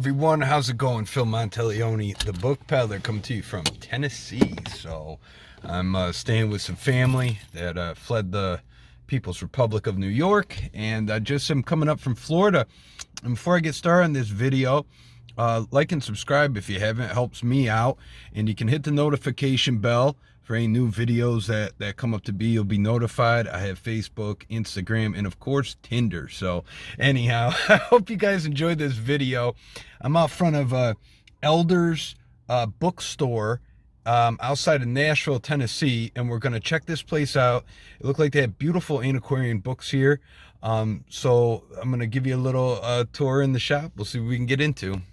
Everyone, how's it going? Phil Monteleone, the book peddler, coming to you from Tennessee. So I'm staying with some family that fled the People's Republic of New York, and I just am coming up from Florida. And before I get started on this video, like and subscribe if you haven't. It helps me out, and you can hit the notification bell for any new videos that come up to be. You'll be notified. I have Facebook, Instagram, and of course Tinder. So anyhow, I hope you guys enjoyed this video. I'm out front of Elders Bookstore outside of Nashville, Tennessee, and we're going to check this place out. It looked like they have beautiful antiquarian books here. So I'm going to give you a little tour in the shop. We'll see what we can get into.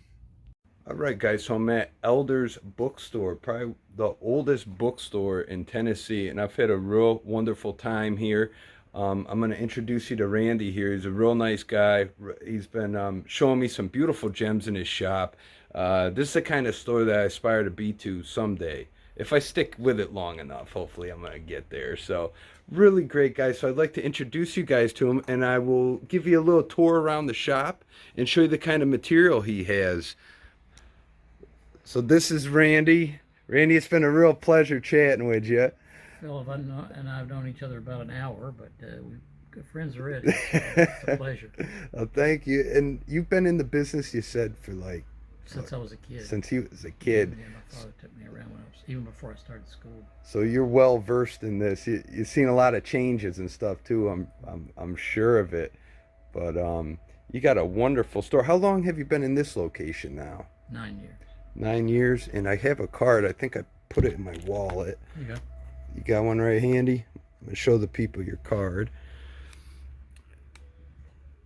All right, guys, so I'm at Elders Bookstore, probably the oldest bookstore in Tennessee, and I've had a real wonderful time here. I'm going to introduce you to Randy here. He's a real nice guy. He's been showing me some beautiful gems in his shop. This is the kind of store that I aspire to be to someday. If I stick with it long enough, hopefully I'm going to get there. So really great guy. So I'd like to introduce you guys to him, and I will give you a little tour around the shop and show you the kind of material he has. So this is Randy. Randy, it's been a real pleasure chatting with you. Phil and I have known each other about an hour, but we're good friends already. So it's a pleasure. Oh, thank you. And you've been in the business, you said, for like... Since I was a kid. Since he was a kid. Yeah, my father took me around when even before I started school. So you're well versed in this. You've seen a lot of changes and stuff too. I'm sure of it. But you got a wonderful store. How long have you been in this location now? 9 years. 9 years, and I have a card. I think I put it in my wallet. You go. You got one right handy? I'm going to show the people your card.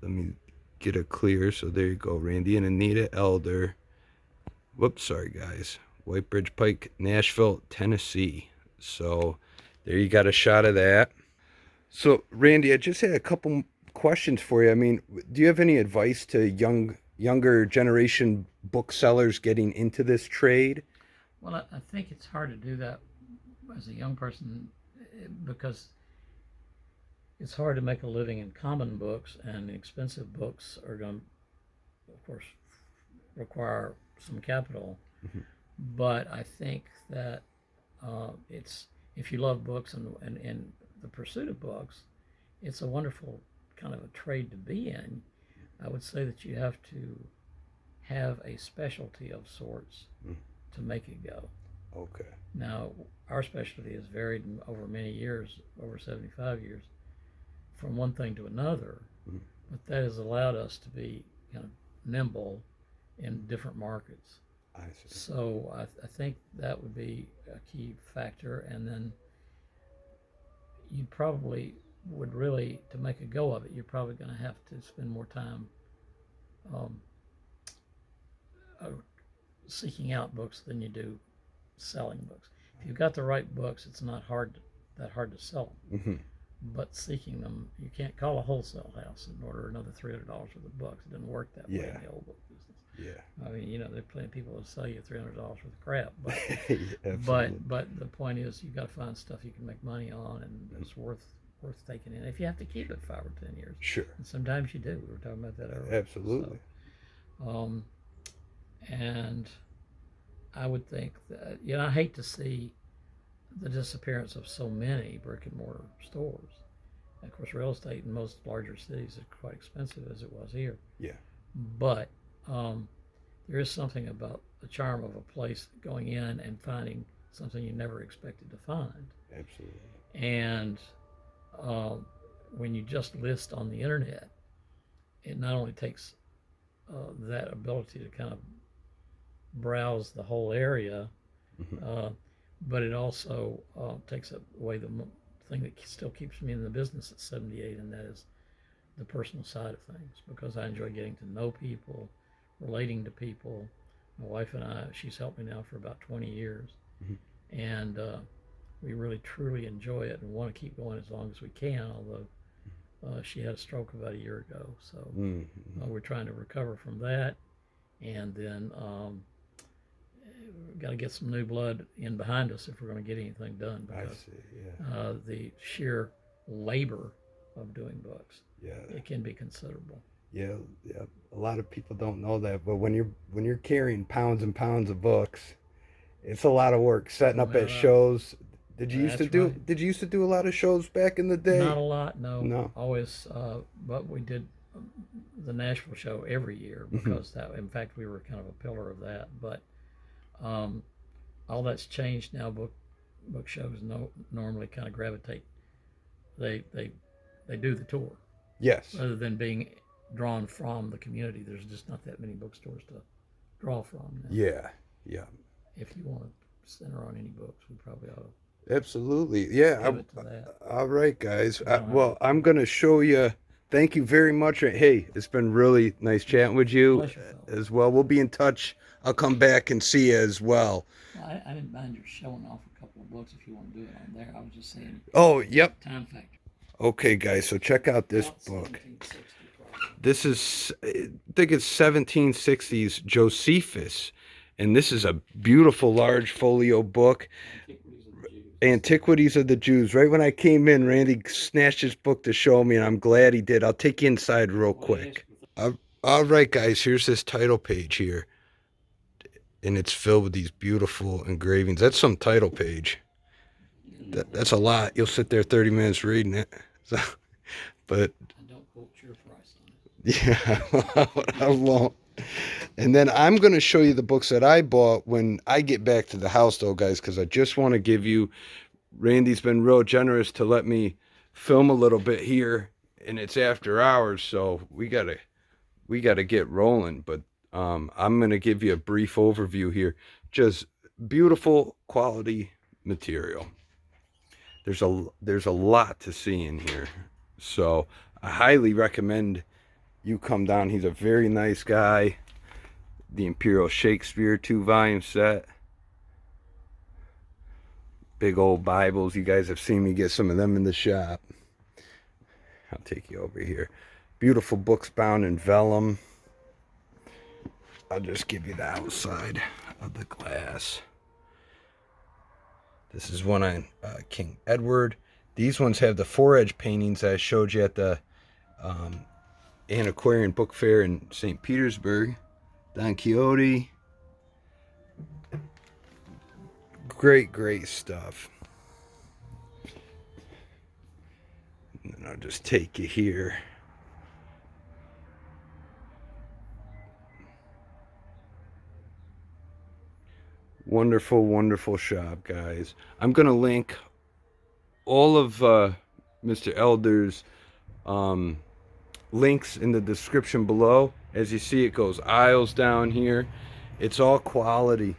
Let me get it clear. So there you go, Randy and Anita Elder. Whoops, sorry guys. White Bridge Pike, Nashville, Tennessee. So there you got a shot of that. So Randy, I just had a couple questions for you. I mean, do you have any advice to younger generation booksellers getting into this trade? Well, I think it's hard to do that as a young person because it's hard to make a living in common books, and expensive books are going to, of course, require some capital. Mm-hmm. But I think that it's, if you love books and the pursuit of books, it's a wonderful kind of a trade to be in. I would say that you have to have a specialty of sorts to make it go. Okay. Now, our specialty has varied over many years, over 75 years, from one thing to another, but that has allowed us to be kind of nimble in different markets. I see. So I think that would be a key factor, and then you probably would really, to make a go of it, you're probably going to have to spend more time seeking out books than you do selling books. If you've got the right books, it's not that hard to sell them. Mm-hmm. But seeking them, you can't call a wholesale house and order another $300 worth of books. It didn't work that way in the old book business. Yeah. I mean, you know, there are plenty of people that sell you $300 worth of crap, but yeah, but the point is, you got to find stuff you can make money on, and it's worth taking in. If you have to keep it 5 or 10 years, sure. And sometimes you do. We were talking about that earlier. Absolutely. So, and I would think that, you know, I hate to see the disappearance of so many brick and mortar stores. And of course, real estate in most larger cities is quite expensive, as it was here. Yeah. But there is something about the charm of a place going in and finding something you never expected to find. Absolutely. And when you just list on the internet, it not only takes that ability to kind of browse the whole area, but it also takes away the thing that still keeps me in the business at 78, and that is the personal side of things, because I enjoy getting to know people, relating to people. My wife and I, she's helped me now for about 20 years, and we really truly enjoy it and want to keep going as long as we can, although she had a stroke about a year ago, so we're trying to recover from that, and then we've got to get some new blood in behind us if we're going to get anything done, because the sheer labor of doing books, it can be considerable. Yeah, yeah. a lot of people don't know that, but when you're carrying pounds and pounds of books, it's a lot of work setting up at shows. That's right. Did you used to do a lot of shows back in the Not day? a lot, no. No. Always, but we did the Nashville show every year Hmm. because that, in fact, we were kind of a pillar of that. But um, all that's changed now. Book shows normally kind of gravitate. They do the tour Yes. rather than being drawn from the community. There's just not that many bookstores to draw from now. Yeah. Yeah. If you want to center on any books, we probably ought to Absolutely. Yeah. pivot to that. All right, guys. I don't have Well, I'm going to show you. Thank you very much. Hey, it's been really nice chatting with you Pleasure, fellas. as well. We'll be in touch. I'll come back and see you as well. Well, I didn't mind your showing off a couple of books if you want to do it on there. I was just saying Oh, yep. time factor. Okay, guys. So check out this About book. 1760 probably. This is, I think it's 1760s Josephus. And this is a beautiful large folio book. Antiquities of the Jews. Antiquities of the Jews. Right when I came in, Randy snatched his book to show me, and I'm glad he did. I'll take you inside real quick. All right, guys, here's this title page here. And it's filled with these beautiful engravings. That's some title page. That's a lot. You'll sit there 30 minutes reading it. So, but, I don't quote your price on it. yeah, I won't. And then I'm going to show you the books that I bought when I get back to the house, though, guys, because I just want to give you, Randy's been real generous to let me film a little bit here, and it's after hours, so we gotta get rolling. But I'm going to give you a brief overview here. Just beautiful quality material. There's a lot to see in here, so I highly recommend you come down. He's a very nice guy. The Imperial Shakespeare 2-volume set. Big old Bibles. You guys have seen me get some of them in the shop. I'll take you over here. Beautiful books bound in vellum. I'll just give you the outside of the glass. This is one on King Edward. These ones have the four-edge paintings that I showed you at the Antiquarian Book Fair in St. Petersburg. Don Quixote. Great stuff. And then I'll just take you here. Wonderful shop, guys. I'm going to link all of Mr. Elder's links in the description below. As you see, it goes aisles down here. It's all quality.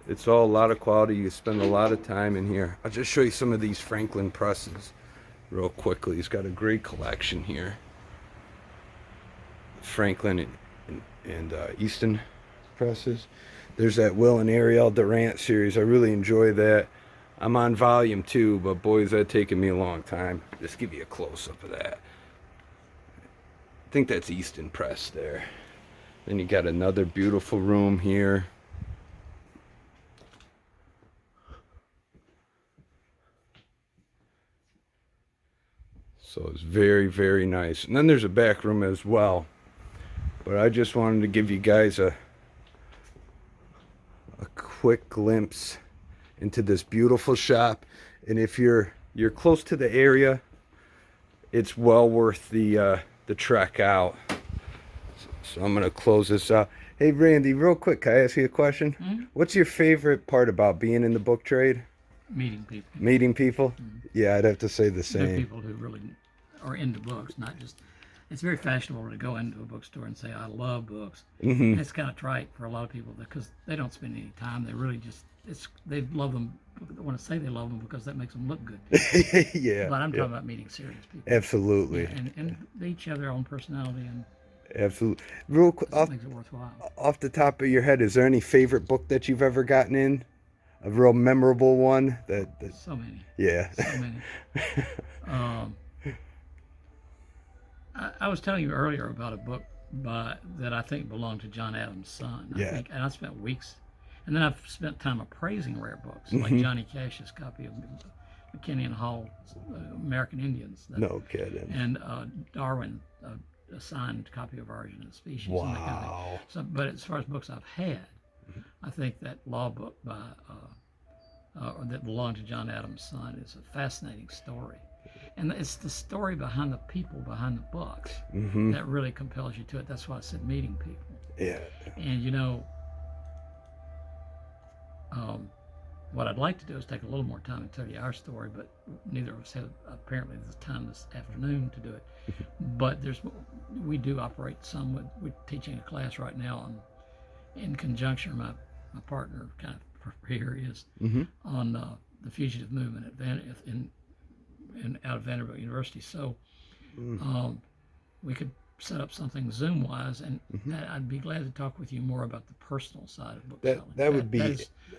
It's all a lot of quality. You spend a lot of time in here. I'll just show you some of these Franklin presses real quickly. He's got a great collection here. Franklin and Easton presses. There's that Will and Ariel Durant series. I really enjoy that. I'm on volume 2, but boy, is that taking me a long time. Just give you a close-up of that. I think that's Easton Press there. Then you got another beautiful room here. So it's very nice. And then there's a back room as well. But I just wanted to give you guys a quick glimpse into this beautiful shop. And if you're close to the area, it's well worth the trek out. So I'm gonna close this out. Hey Randy, real quick, can I ask you a question? Mm-hmm. What's your favorite part about being in the book trade? Meeting people. Meeting people? Mm-hmm. Yeah, I'd have to say the Good same. people who really are into books, not just. It's very fashionable to go into a bookstore and say, I love books. Mm-hmm. It's kind of trite for a lot of people because they don't spend any time. They really just, they love them. They want to say they love them because that makes them look good. Yeah. But I'm yeah. talking about meeting serious people. Absolutely. And they each have their own personality and Absolutely. Real quick, that makes it worthwhile. off the top of your head, is there any favorite book that you've ever gotten in? A real memorable one? So many. Yeah. So many. I was telling you earlier about a book that I think belonged to John Adams' son. Yeah. And I spent weeks, and then I've spent time appraising rare books, like Mhm. Johnny Cash's copy of McKinney and Hall's American Indians. No kidding. And Darwin, a signed copy of Origin of the Species and that kind of thing. Wow. So, but as far as books I've had, I think that law book by or that belonged to John Adams' son is a fascinating story. And it's the story behind the people behind the books that really compels you to it. That's why I said meeting people. Yeah. And what I'd like to do is take a little more time and tell you our story, but neither of us have apparently the time this afternoon to do it. But we do operate some. We're teaching a class right now in conjunction. My partner kind of here is on the fugitive movement out of Vanderbilt University. So we could set up something Zoom wise, and I'd be glad to talk with you more about the personal side of bookselling. That would be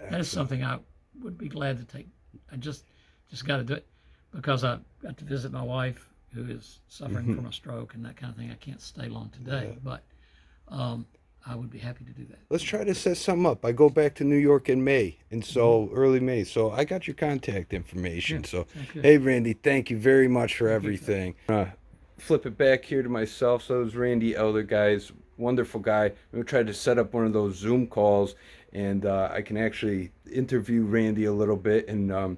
that is something I would be glad to take. I just got to do it because I got to visit my wife who is suffering from a stroke and that kind of thing. I can't stay long today, but I would be happy to do that. Let's try to set something up. I go back to New York in May, and so early May. So I got your contact information. So hey, Randy, thank you very much for everything. Flip it back here to myself. So it was Randy Elder, guys. Wonderful guy. We tried to set up one of those Zoom calls, and I can actually interview Randy a little bit and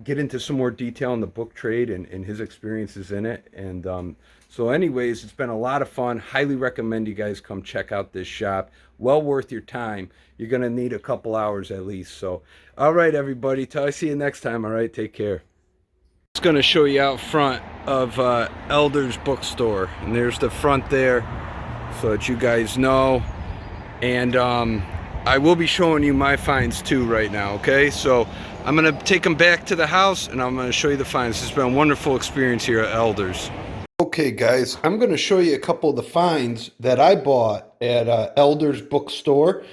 get into some more detail on the book trade and his experiences in it. And so anyways, it's been a lot of fun. Highly recommend you guys come check out this shop. Well worth your time. You're going to need a couple hours at least. So, all right, everybody. Till I see you next time. All right, take care. Just going to show you out front of Elder's Bookstore. And there's the front there so that you guys know. And I will be showing you my finds too right now, okay? So I'm going to take them back to the house and I'm going to show you the finds. It's been a wonderful experience here at Elder's. Okay, guys, I'm going to show you a couple of the finds that I bought at Elder's Bookstore.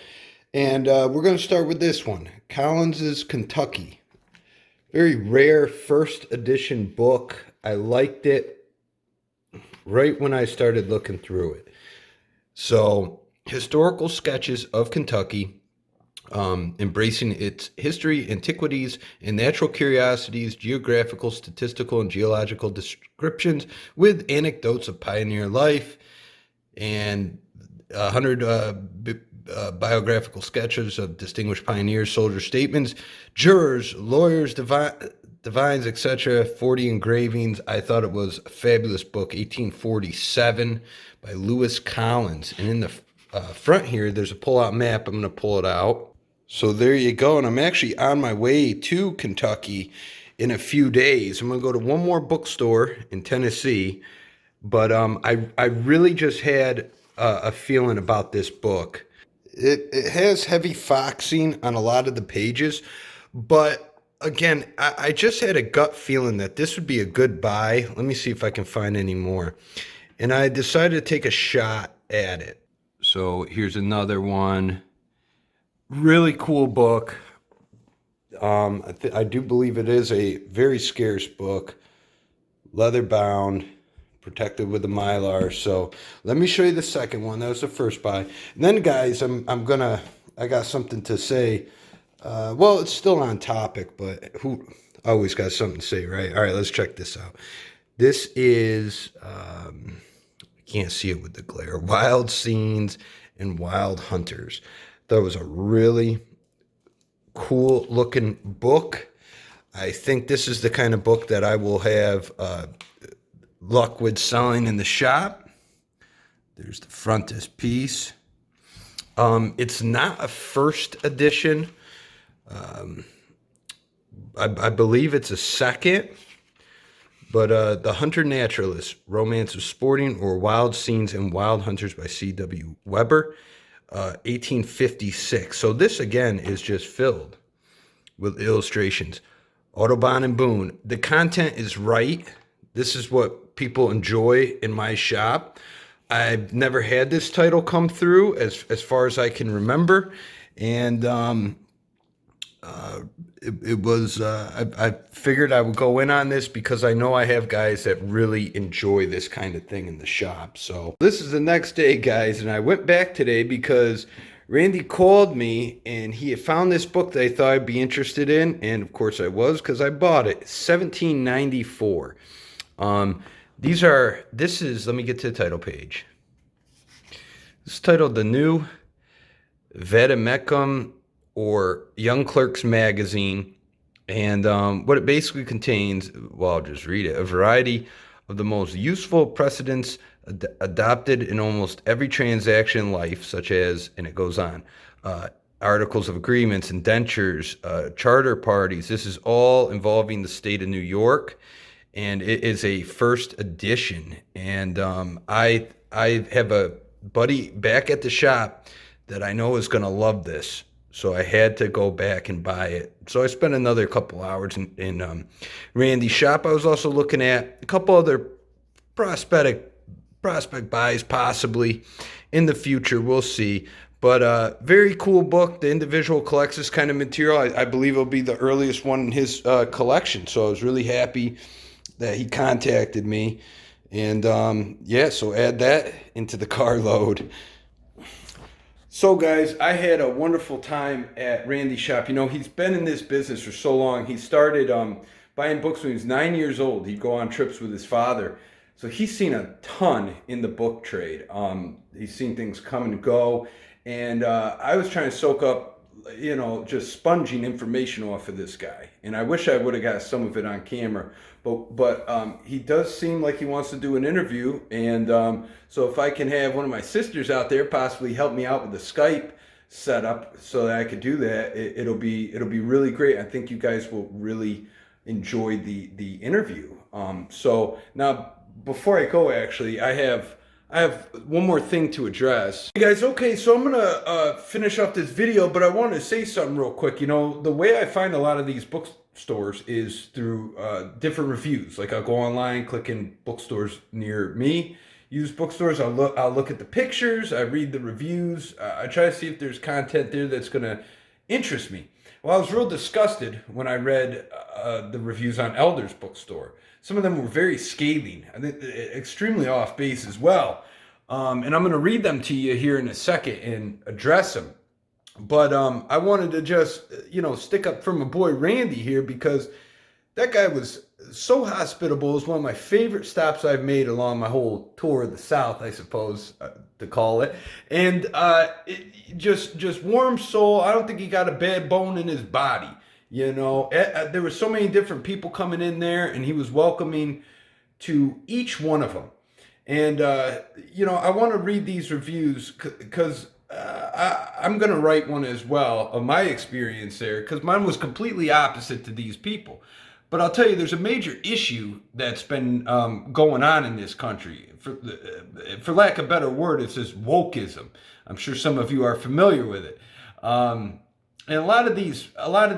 And we're going to start with this one, Collins's Kentucky. Very rare first edition book. I liked it right when I started looking through it. So, historical sketches of Kentucky, embracing its history, antiquities, and natural curiosities, geographical, statistical, and geological descriptions with anecdotes of pioneer life, and 100 biographical sketches of distinguished pioneers, soldier statements, jurors, lawyers, divines, etc., 40 engravings. I thought it was a fabulous book, 1847 by Lewis Collins. And in the front here, there's a pull-out map. I'm going to pull it out. So there you go, and I'm actually on my way to Kentucky in a few days. I'm going to go to one more bookstore in Tennessee, but I really just had a feeling about this book. It has heavy foxing on a lot of the pages, but again, I just had a gut feeling that this would be a good buy. Let me see if I can find any more. And I decided to take a shot at it. So here's another one. Really cool book. I do believe it is a very scarce book. Leather bound, protected with a Mylar. So let me show you the second one. That was the first buy. And then, guys, I got something to say. Well, it's still on topic, but who always got something to say, right? All right, let's check this out. This is, I can't see it with the glare, Wild Scenes and Wild Hunters. That was a really cool looking book. I think this is the kind of book that I will have luck with selling in the shop. There's the frontispiece. It's not a first edition. I believe it's a second. But The Hunter Naturalist, Romance of Sporting or Wild Scenes and Wild Hunters by C.W. Weber. 1856. So this again is just filled with illustrations. Audubon and Boone. The content is right. This is what people enjoy in my shop. I've never had this title come through as far as I can remember, and it was. I figured I would go in on this because I know I have guys that really enjoy this kind of thing in the shop. So this is the next day, guys, and I went back today because Randy called me and he had found this book that I thought I'd be interested in, and of course I was because I bought it. 1794. Let me get to the title page. This is titled The New Vademecum or Young Clerks Magazine. And what it basically contains, well, I'll just read it, a variety of the most useful precedents adopted in almost every transaction in life, such as, and it goes on, articles of agreements, indentures, charter parties. This is all involving the state of New York, and it is a first edition. And I have a buddy back at the shop that I know is going to love this. So I had to go back and buy it. So I spent another couple hours in Randy's shop. I was also looking at a couple other prospect buys possibly in the future. We'll see. But very cool book. The individual collects this kind of material. I believe it'll be the earliest one in his collection. So I was really happy that he contacted me. And yeah, so add that into the carload. So guys, I had a wonderful time at Randy's shop. You know, he's been in this business for so long. He started buying books when he was 9 years old. He'd go on trips with his father. So he's seen a ton in the book trade. He's seen things come and go. And I was trying to soak up, you know, just sponging information off of this guy. And I wish I would have got some of it on camera. But he does seem like he wants to do an interview. And so if I can have one of my sisters out there possibly help me out with the Skype setup so that I could do that, it'll be really great. I think you guys will really enjoy the interview. So now, before I go, actually, I have one more thing to address. Hey guys, okay, so I'm gonna finish up this video, but I want to say something real quick. You know, the way I find a lot of these bookstores is through different reviews. Like I'll go online, click in bookstores near me, use bookstores. I'll look at the pictures, I read the reviews, I try to see if there's content there that's gonna interest me. Well, I was real disgusted when I read the reviews on Elder's Bookstore. Some of them were very scathing, I think extremely off base as well. And I'm going to read them to you here in a second and address them. But I wanted to just, you know, stick up for my boy Randy here because that guy was so hospitable. It was one of my favorite stops I've made along my whole tour of the South, I suppose, to call it. And just warm soul. I don't think he got a bad bone in his body. You know, there were so many different people coming in there, and he was welcoming to each one of them. And, you know, I want to read these reviews because I'm going to write one as well of my experience there, because mine was completely opposite to these people. But I'll tell you, there's a major issue that's been going on in this country. For lack of a better word, it's this wokeism. I'm sure some of you are familiar with it. And a lot of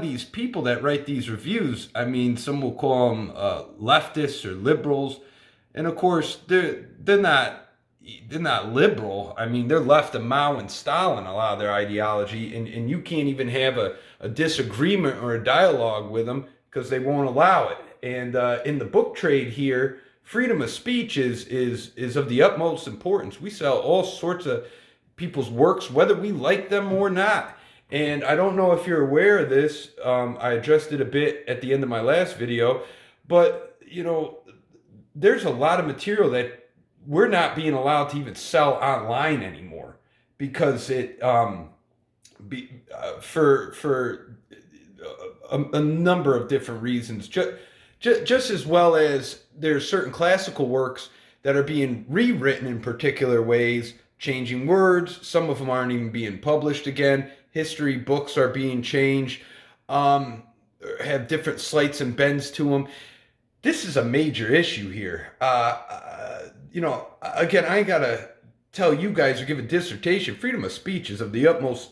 these people that write these reviews, I mean, some will call them leftists or liberals, and of course they're not liberal. I mean, they're left of Mao and Stalin, a lot of their ideology, and you can't even have a disagreement or a dialogue with them because they won't allow it. And in the book trade here, freedom of speech is of the utmost importance. We sell all sorts of people's works, whether we like them or not. And I don't know if you're aware of this. I addressed it a bit at the end of my last video, but you know, there's a lot of material that we're not being allowed to even sell online anymore because it for a number of different reasons. Just as well as there's certain classical works that are being rewritten in particular ways, changing words. Some of them aren't even being published again. History books are being changed, have different slights and bends to them. This is a major issue here. You know, again, I ain't got to tell you guys or give a dissertation. Freedom of speech is of the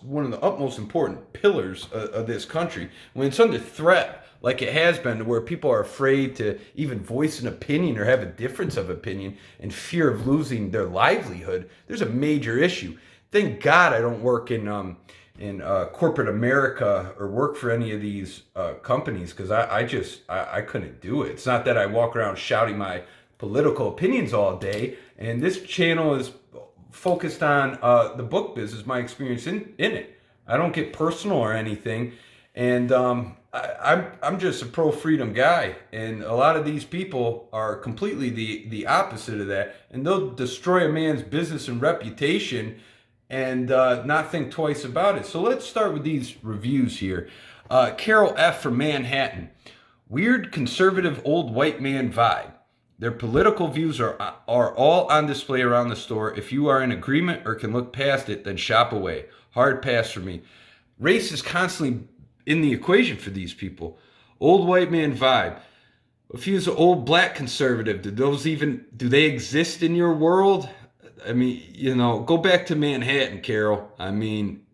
one of the utmost important pillars of this country. When it's under threat, like it has been, where people are afraid to even voice an opinion or have a difference of opinion in fear of losing their livelihood, there's a major issue. Thank God I don't work in corporate America or work for any of these companies, because I couldn't do it. It's not that I walk around shouting my political opinions all day, and this channel is focused on the book business, my experience in it. I don't get personal or anything, And I'm just a pro freedom guy, and a lot of these people are completely the opposite of that, and they'll destroy a man's business and reputation, and not think twice about it. So let's start with these reviews here. Carol F. from Manhattan. Weird conservative old white man vibe. Their political views are all on display around the store. If you are in agreement or can look past it, then shop away. Hard pass for me. Race is constantly in the equation for these people. Old white man vibe. If he was an old black conservative, do they exist in your world? I mean, go back to Manhattan, Carol. I mean,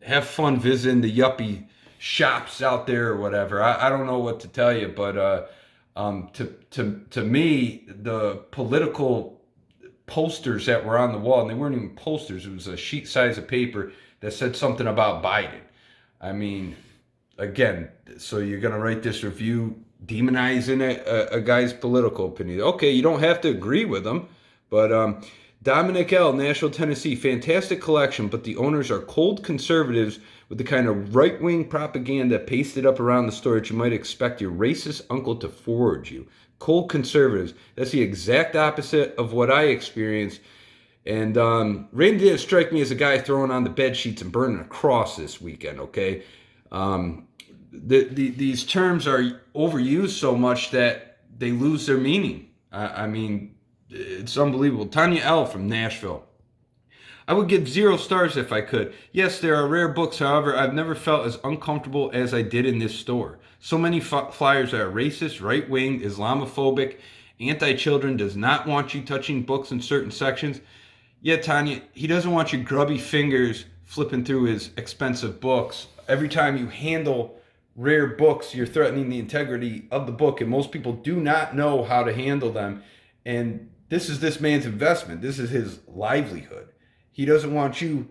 have fun visiting the yuppie shops out there or whatever. I don't know what to tell you, but to me, the political posters that were on the wall, and they weren't even posters, it was a sheet size of paper that said something about Biden. I mean, again, so you're going to write this review demonizing a guy's political opinion. Okay, you don't have to agree with him, but Dominic L., Nashville, Tennessee, fantastic collection, but the owners are cold conservatives with the kind of right-wing propaganda pasted up around the store that you might expect your racist uncle to forward you. Cold conservatives. That's the exact opposite of what I experienced. And Rain didn't strike me as a guy throwing on the bed sheets and burning a cross this weekend, okay? These terms are overused so much that they lose their meaning. I mean, it's unbelievable. Tanya L. from Nashville. I would give 0 stars if I could. Yes, there are rare books. However, I've never felt as uncomfortable as I did in this store. So many flyers that are racist, right-wing, Islamophobic, anti-children, does not want you touching books in certain sections. Yeah, Tanya, he doesn't want your grubby fingers flipping through his expensive books. Every time you handle rare books, you're threatening the integrity of the book, and most people do not know how to handle them. And this is this man's investment. This is his livelihood. He doesn't want you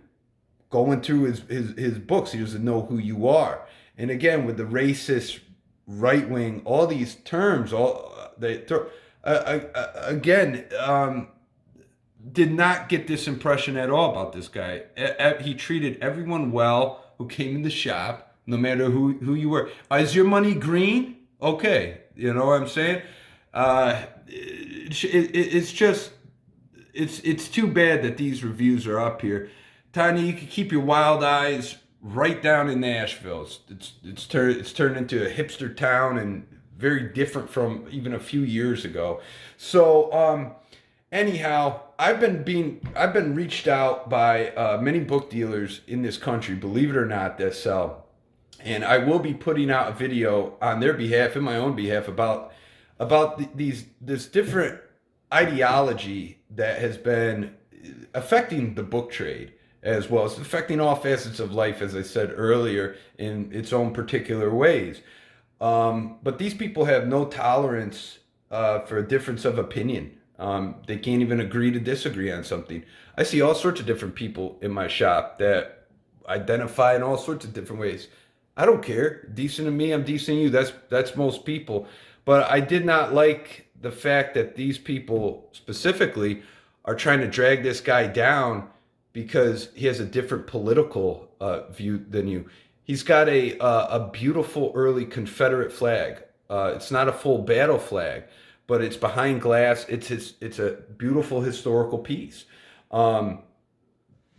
going through his books. He doesn't know who you are. And again, with the racist, right wing, all these terms, did not get this impression at all about this guy. He treated everyone well who came in the shop, no matter who you were. Is your money green? Okay, you know what I'm saying? It's just, it's too bad that these reviews are up here. Tanya, you can keep your wild eyes right down in Nashville. It's turned into a hipster town and very different from even a few years ago. So anyhow, I've been reached out by many book dealers in this country, believe it or not, that sell, and I will be putting out a video on their behalf, in my own behalf, about this different ideology that has been affecting the book trade, as well as affecting all facets of life, as I said earlier, in its own particular ways. But these people have no tolerance for a difference of opinion. They can't even agree to disagree on something. I see all sorts of different people in my shop that identify in all sorts of different ways. I don't care. Decent to me, I'm decent to you. That's most people. But I did not like the fact that these people specifically are trying to drag this guy down because he has a different political view than you. He's got a beautiful early Confederate flag. It's not a full battle flag, but it's behind glass. It's a beautiful historical piece.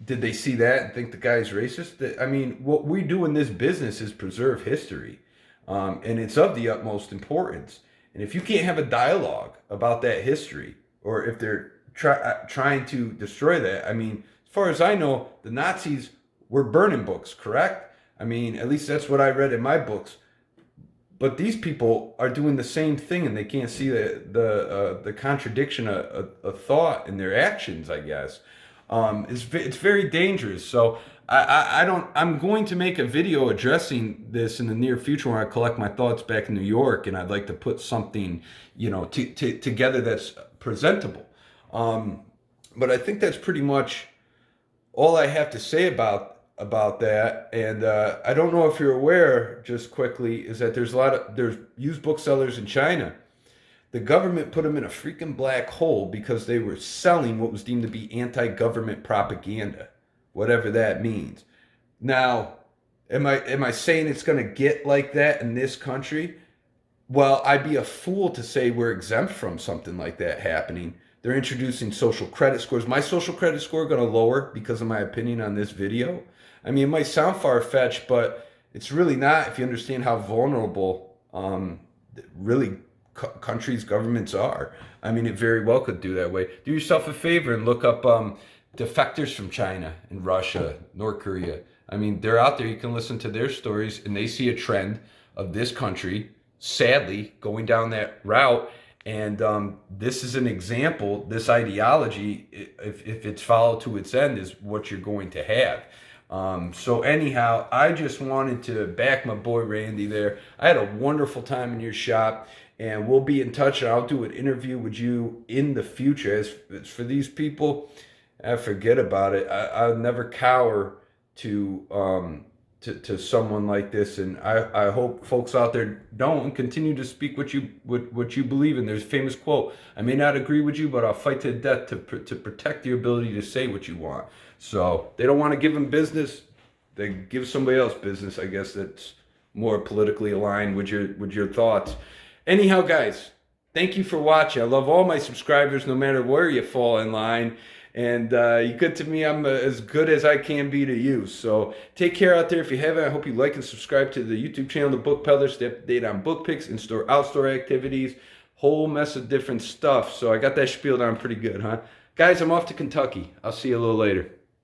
Did they see that and think the guy's racist? I mean, what we do in this business is preserve history, and it's of the utmost importance. And if you can't have a dialogue about that history, or if they're trying to destroy that, I mean, as far as I know, the Nazis were burning books, correct? I mean, at least that's what I read in my books. But these people are doing the same thing, and they can't see the contradiction of thought in their actions, I guess. It's very dangerous. So I'm going to make a video addressing this in the near future when I collect my thoughts back in New York, and I'd like to put something, together that's presentable. But I think that's pretty much all I have to say about that. And I don't know if you're aware, just quickly, is that there's used booksellers in China. The government put them in a freaking black hole because they were selling what was deemed to be anti-government propaganda, whatever that means. Now, Am I saying it's going to get like that in this country? Well, I'd be a fool to say we're exempt from something like that happening. They're introducing social credit scores. My social credit score going to lower because of my opinion on this video. I mean, it might sound far-fetched, but it's really not if you understand how vulnerable really countries, governments are. I mean, it very well could do that way. Do yourself a favor and look up defectors from China and Russia, North Korea. I mean, they're out there. You can listen to their stories, and they see a trend of this country, sadly, going down that route. And this is an example. This ideology, if it's followed to its end, is what you're going to have. So anyhow, I just wanted to back my boy Randy there. I had a wonderful time in your shop, and we'll be in touch, and I'll do an interview with you in the future. As for these people, I forget about it. I'll never cower to someone like this, and I hope folks out there don't continue to speak what you believe in. There's a famous quote: "I may not agree with you, but I'll fight to the death to protect your ability to say what you want." So they don't want to give them business, they give somebody else business. I guess that's more politically aligned with your thoughts. Anyhow, guys, thank you for watching. I love all my subscribers, no matter where you fall in line. And you're good to me. I'm as good as I can be to you. So take care out there. If you haven't, I hope you like and subscribe to the YouTube channel, The Book Peddler, to update on book picks, in-store, out-store activities, whole mess of different stuff. So I got that spiel down pretty good, huh? Guys, I'm off to Kentucky. I'll see you a little later.